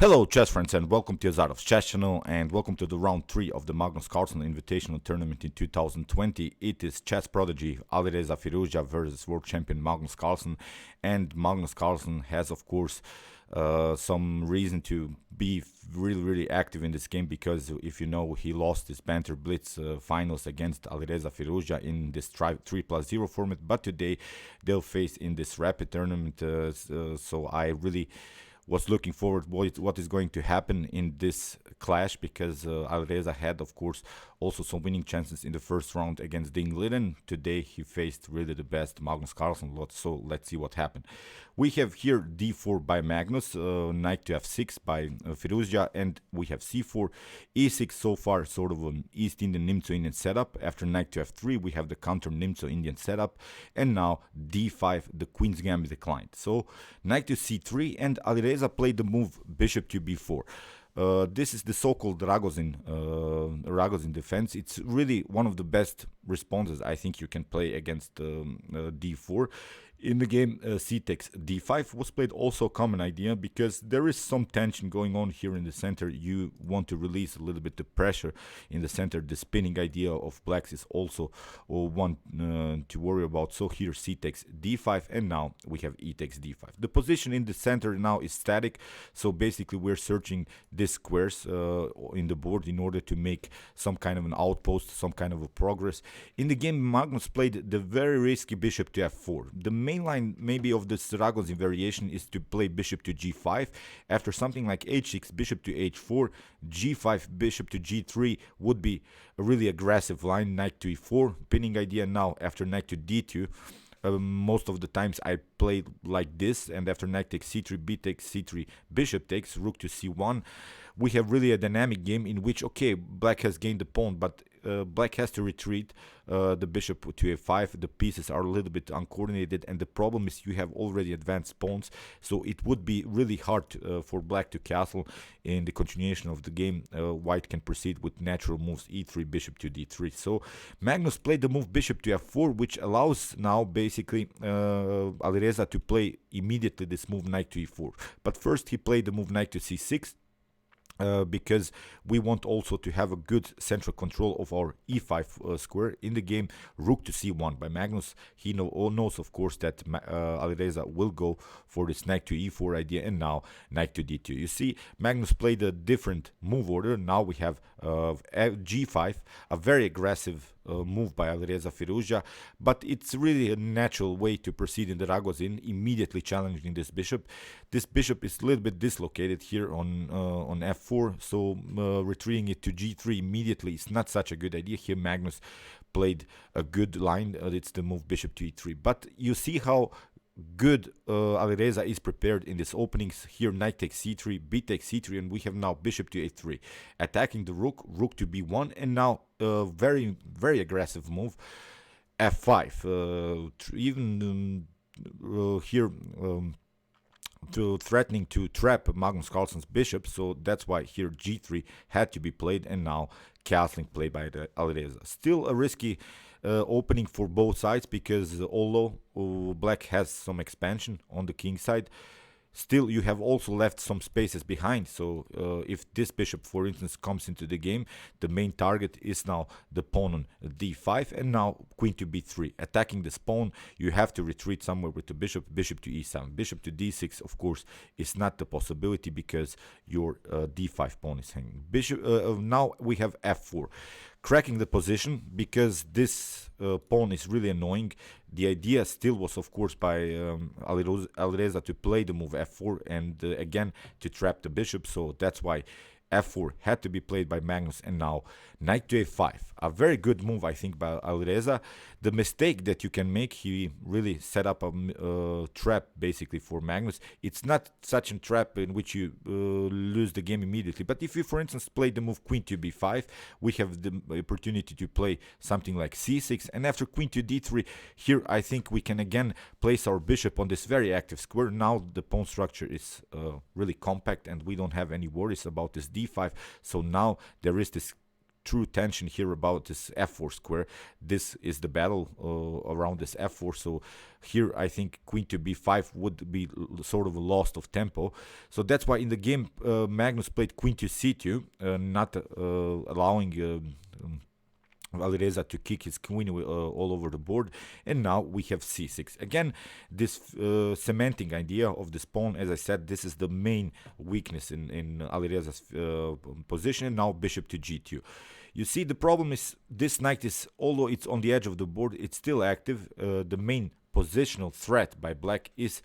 Hello chess friends and welcome to Azarov's chess channel and welcome to the round 3 of the Magnus Carlsen Invitational tournament in 2020. It is chess prodigy Alireza Firouzja versus world champion Magnus Carlsen, and Magnus Carlsen has of course some reason to be really active in this game, because if you know, he lost his Banter Blitz finals against Alireza Firouzja in this 3+0 format, but today they'll face in this rapid tournament, so I really was looking forward what is going to happen in this clash, because Alireza had of course also some winning chances in the first round against Ding Litten. Today he faced really the best Magnus Carlsen, so let's see what happened. We have here d4 by Magnus, knight to f6 by Firouzja, and we have c4, e6, so far sort of an East Indian Nimzo-Indian setup. After knight to f3 we have the counter Nimzo-Indian setup, and now d5, the Queen's Gambit declined. So knight to c3, and Alireza played the move bishop to b4. This is the so-called Ragozin defense. It's really one of the best responses I think you can play against d4. In the game, c takes d5 was played, also a common idea, because there is some tension going on here in the center. You want to release a little bit the pressure in the center. The spinning idea of blacks is also one to worry about. So here c takes d5, and now we have e takes d5. The position in the center now is static, so basically we're searching these squares in the board in order to make some kind of an outpost, some kind of a progress. In the game, Magnus played the very risky bishop to f4. The main line maybe of this Ragozin variation is to play bishop to g5. After something like h6, bishop to h4, g5, bishop to g3 would be a really aggressive line. Knight to e4, pinning idea. Now after knight to d2, most of the times I played like this, and after knight takes c3, b takes c3, bishop takes, rook to c1. We have really a dynamic game in which, okay, black has gained the pawn, but black has to retreat the bishop to a5. The pieces are a little bit uncoordinated, and the problem is you have already advanced pawns, so it would be really hard for black to castle. In the continuation of the game, white can proceed with natural moves e3, bishop to d3. So Magnus played the move bishop to f4, which allows now basically Alireza to play immediately this move knight to e4. But first he played the move knight to c6, because we want also to have a good central control of our e5 square. In the game, rook to c1 by Magnus. He knows of course that Alireza will go for this knight to e4 idea, and now knight to d2. You see, Magnus played a different move order. Now we have g5, a very aggressive move by Alireza Firouzja, but it's really a natural way to proceed in the Ragozin, immediately challenging this bishop. This bishop is a little bit dislocated here on f4, so retreating it to g3 immediately is not such a good idea. Here Magnus played a good line. It's the move bishop to e3, but you see how good Alireza is prepared in these openings. Here knight takes c3, b takes c3, and we have now bishop to a3, attacking the rook, rook to b1, and now very aggressive move f5, even here to threatening to trap Magnus Carlsen's bishop. So that's why here g3 had to be played, and now castling play by the Alireza. Still a risky opening for both sides, because although black has some expansion on the king side, still you have also left some spaces behind. So if this bishop, for instance, comes into the game, the main target is now the pawn on d5, and now queen to b3. Attacking this pawn, you have to retreat somewhere with the bishop. Bishop to e7, bishop to d6 of course is not the possibility, because your d5 pawn is hanging. Bishop now we have f4, cracking the position, because this pawn is really annoying. The idea still was of course by Alireza to play the move f4 and again to trap the bishop, so that's why f4 had to be played by Magnus. And now knight to a5, a very good move I think by Alireza. The mistake that you can make, he really set up a trap basically for Magnus. It's not such a trap in which you lose the game immediately, but if you for instance play the move queen to b5, we have the opportunity to play something like c6, and after queen to d3, here I think we can again place our bishop on this very active square. Now the pawn structure is really compact, and we don't have any worries about this d5. So now there is this true tension here about this f4 square. This is the battle around this f4. So here I think queen to b5 would be sort of a loss of tempo. So that's why in the game Magnus played queen to c2, not allowing Alireza to kick his queen all over the board, and now we have c6. Again, this cementing idea of this pawn, as I said, this is the main weakness in Alireza's position, and now bishop to g2. You see, the problem is this knight is, although it's on the edge of the board, it's still active. The main positional threat by black is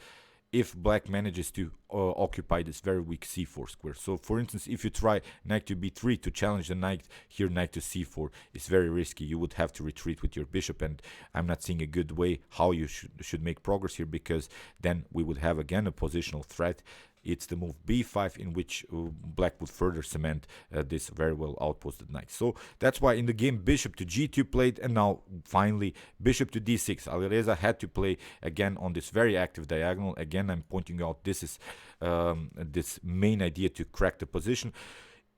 if black manages to occupy this very weak c4 square. So for instance, if you try knight to b3 to challenge the knight, here knight to c4 is very risky. You would have to retreat with your bishop, and I'm not seeing a good way how you should make progress here, because then we would have again a positional threat. It's the move b5 in which black would further cement this very well outposted knight. So that's why in the game bishop to g2 played, and now finally bishop to d6. Alireza had to play again on this very active diagonal. Again, I'm pointing out this is this main idea to crack the position.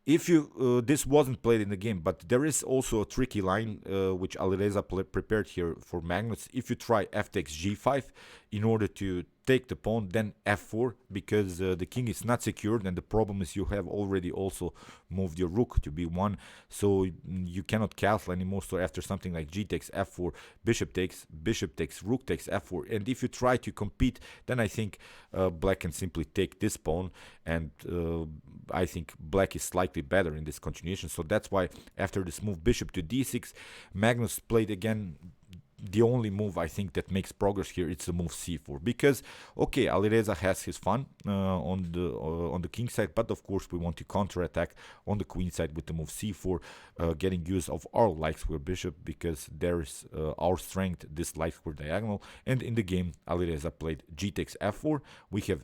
If you this wasn't played in the game, but there is also a tricky line which Alireza prepared here for Magnus. If you try f takes g5 in order to take the pawn, then f4, because the king is not secured, and the problem is you have already also moved your rook to b1, so you cannot castle anymore. So after something like g takes f4, bishop takes, rook takes f4, and if you try to compete, then I think black can simply take this pawn, and I think black is slightly better in this continuation. So that's why after this move bishop to d6, Magnus played again the only move I think that makes progress here. It's the move c4, because okay, Alireza has his fun on the king side, but of course we want to counterattack on the queen side with the move c4, getting use of our light square bishop, because there is our strength, this light square diagonal. And in the game Alireza played g takes f4. We have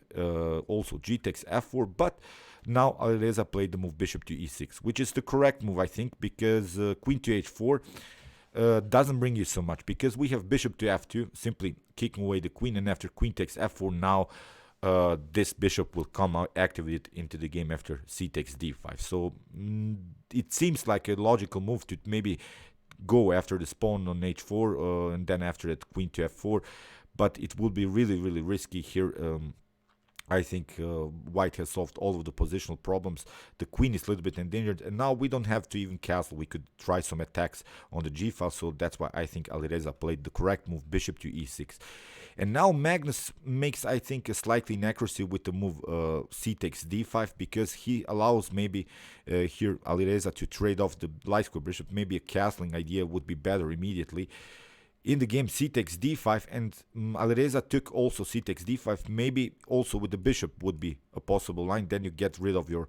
also g takes f4, but now Alireza played the move bishop to e6, which is the correct move I think, because queen to h4 doesn't bring you so much, because we have bishop to f2, simply kicking away the queen, and after queen takes f4, now this bishop will come out activated into the game after c takes d5. So it seems like a logical move to maybe go after the pawn on h4 and then after that queen to f4, but it would be really risky here. I think white has solved all of the positional problems. The queen is a little bit endangered, and now we don't have to even castle. We could try some attacks on the g file, so that's why I think Alireza played the correct move, bishop to e6. And now Magnus makes, I think, a slightly inaccuracy with the move c takes d5, because he allows maybe here Alireza to trade off the light square bishop. Maybe a castling idea would be better immediately. In the game c takes d5, and Alireza took also c takes d5, maybe also with the bishop would be a possible line. Then you get rid of your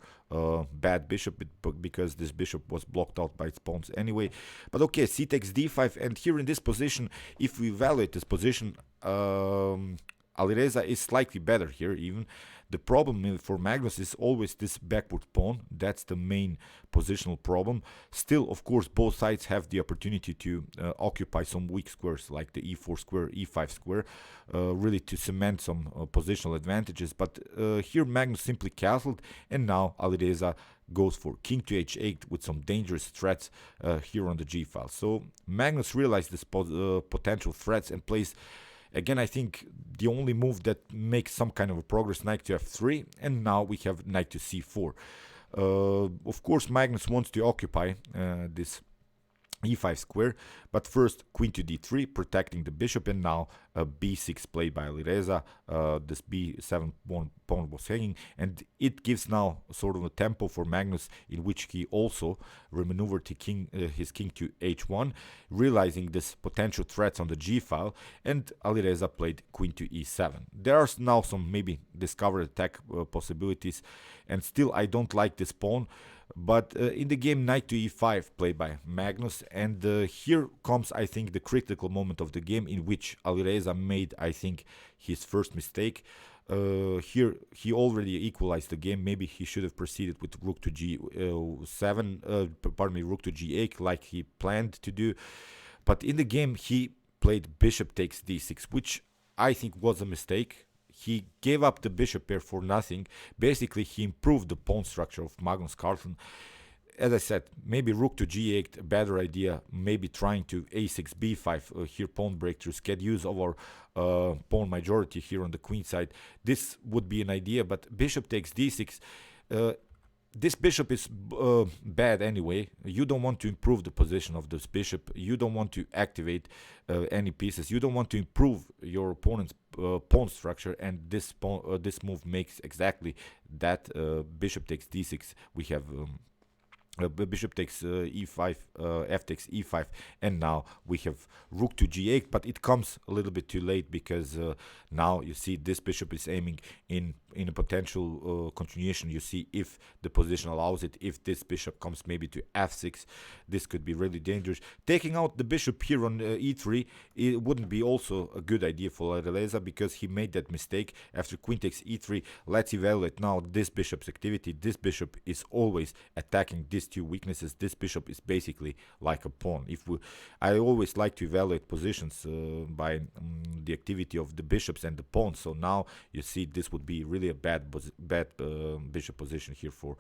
bad bishop, because this bishop was blocked out by its pawns anyway. But okay, c takes d5, and here in this position, if we evaluate this position, Alireza is slightly better here even. The problem for Magnus is always this backward pawn. That's the main positional problem. Still, of course, both sides have the opportunity to occupy some weak squares like the e4 square, e5 square, really to cement some positional advantages. But here Magnus simply castled, and now Alireza goes for king to h8 with some dangerous threats here on the g file. So Magnus realized this potential threats and plays, again, I think the only move that makes some kind of a progress, knight to f3, and now we have knight to c4. Of course, Magnus wants to occupy this e5 square, but first queen to d3, protecting the bishop, and now b6 played by Alireza. This b7 pawn was hanging, and it gives now sort of a tempo for Magnus, in which he also remaneuvered his king to h1, realizing this potential threats on the g file, and Alireza played queen to e7. There are now some maybe discovered attack possibilities, and still I don't like this pawn. But in the game, knight to e5 played by Magnus, and here comes, I think, the critical moment of the game, in which Alireza made, I think, his first mistake. Here he already equalized the game. Maybe he should have proceeded with rook to g7, rook to g8 like he planned to do. But in the game he played bishop takes d6, which I think was a mistake. He gave up the bishop pair for nothing. Basically, he improved the pawn structure of Magnus Carlsen. as I said, maybe rook to g8, a better idea. Maybe trying to a6, b5, here pawn breakthroughs, get use of our pawn majority here on the queen side. This would be an idea, but bishop takes d6. This bishop is bad anyway. You don't want to improve the position of this bishop. You don't want to activate any pieces. You don't want to improve your opponent's pawn structure, and this move makes exactly that. Bishop takes d6. We have bishop takes e5, f takes e5, and now we have rook to g8, but it comes a little bit too late, because now you see this bishop is aiming in a potential continuation. You see, if the position allows it, if this bishop comes maybe to f6, this could be really dangerous. Taking out the bishop here on e3, it wouldn't be also a good idea for Alireza, because he made that mistake after queen takes e3. Let's evaluate now this bishop's activity. This bishop is always attacking these two weaknesses. This bishop is basically like a pawn. I always like to evaluate positions by the activity of the bishops and the pawns. So now you see this would be really a bad bishop position here for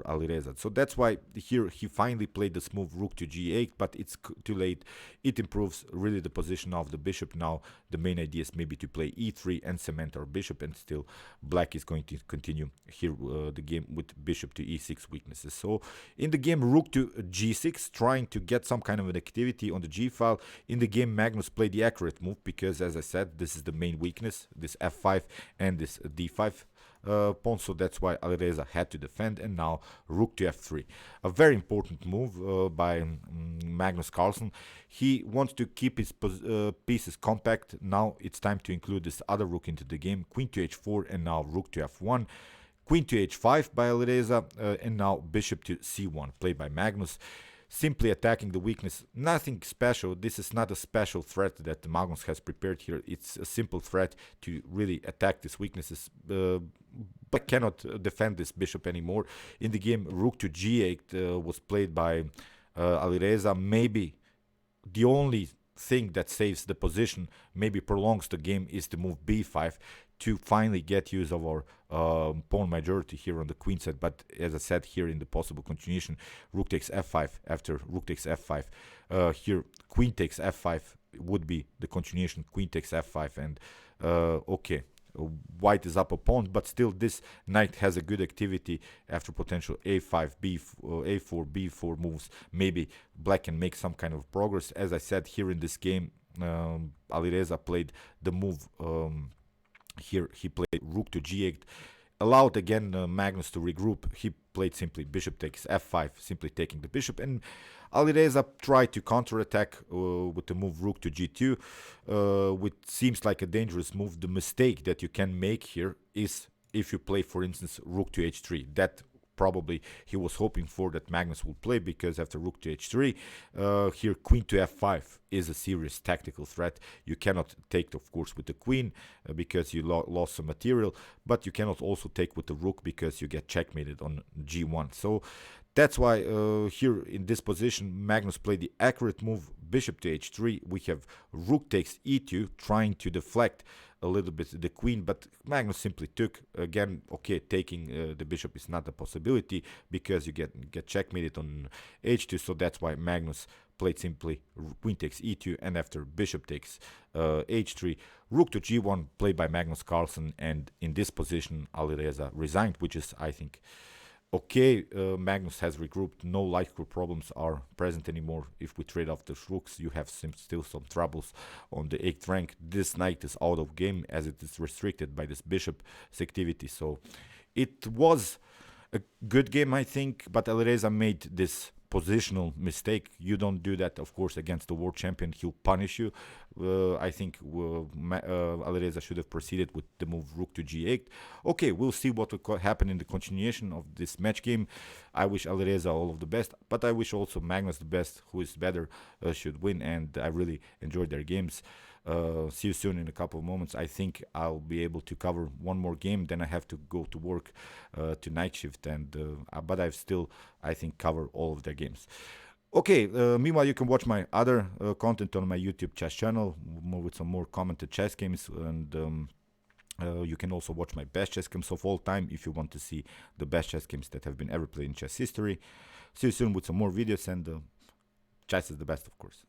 Alireza. So that's why here he finally played this move rook to g8, but it's too late. It improves really the position of the bishop. Now the main idea is maybe to play e3 and cement our bishop, and still black is going to continue here the game with bishop to e6 weaknesses. So in the game, rook to g6, trying to get some kind of an activity on the g file. In the game, Magnus played the accurate move, because as I said, this is the main weakness, this f5 and this d5 pawn, so that's why Alireza had to defend. And now rook to f3, a very important move by Magnus Carlsen. He wants to keep his pieces compact. Now it's time to include this other rook into the game. Queen to h4, and now rook to f1. Queen to h5 by Alireza, and now bishop to c1, played by Magnus. Simply attacking the weakness, nothing special. This is not a special threat that Magnus has prepared here. It's a simple threat to really attack these weaknesses, but cannot defend this bishop anymore. In the game, rook to g8 was played by Alireza. Maybe the only thing that saves the position, maybe prolongs the game, is the move b5 to finally get use of our pawn majority here on the queen side. But as I said, here in the possible continuation, rook takes f5. After rook takes f5, here queen takes f5 would be the continuation. Queen takes f5, and okay, white is up a pawn, but still this knight has a good activity after potential a5, a4, b4 moves. Maybe black can make some kind of progress. As I said, here in this game, Alireza played the move. Here he played rook to g8, allowed again Magnus to regroup. He played simply bishop takes f5, simply taking the bishop, and Alireza tried to counterattack with the move rook to g2, which seems like a dangerous move. The mistake that you can make here is if you play, for instance, rook to h3. That probably he was hoping for that Magnus would play, because after rook to h3, here queen to f5 is a serious tactical threat. You cannot take, of course, with the queen because you lost some material, but you cannot also take with the rook because you get checkmated on g1. So that's why here in this position, Magnus played the accurate move, bishop to h3. We have rook takes e2, trying to deflect a little bit the queen, but Magnus simply took. Again, okay, taking the bishop is not a possibility because you get checkmated on h2. So that's why Magnus played simply queen takes e2, and after bishop takes h3, rook to g1, played by Magnus Carlsen. And in this position, Alireza resigned, which is, I think, okay. Magnus has regrouped. No light group problems are present anymore. If we trade off the rooks, you have still some troubles on the 8th rank. This knight is out of game as it is restricted by this bishop's activity. So it was a good game, I think, but Alireza made this positional mistake. You don't do that, of course, against the world champion. He'll punish you. I think Alireza should have proceeded with the move rook to g8. Okay, we'll see what will happen in the continuation of this match game. I wish Alireza all of the best, but I wish also Magnus the best. Who is better should win, and I really enjoyed their games. See you soon in a couple of moments. I think I'll be able to cover one more game, then I have to go to work to night shift, and but I've still, I think, cover all of their games. Okay, meanwhile you can watch my other content on my YouTube chess channel with some more commented chess games, and You can also watch my best chess games of all time if you want to see the best chess games that have been ever played in chess history. See you soon with some more videos, and chess is the best, of course.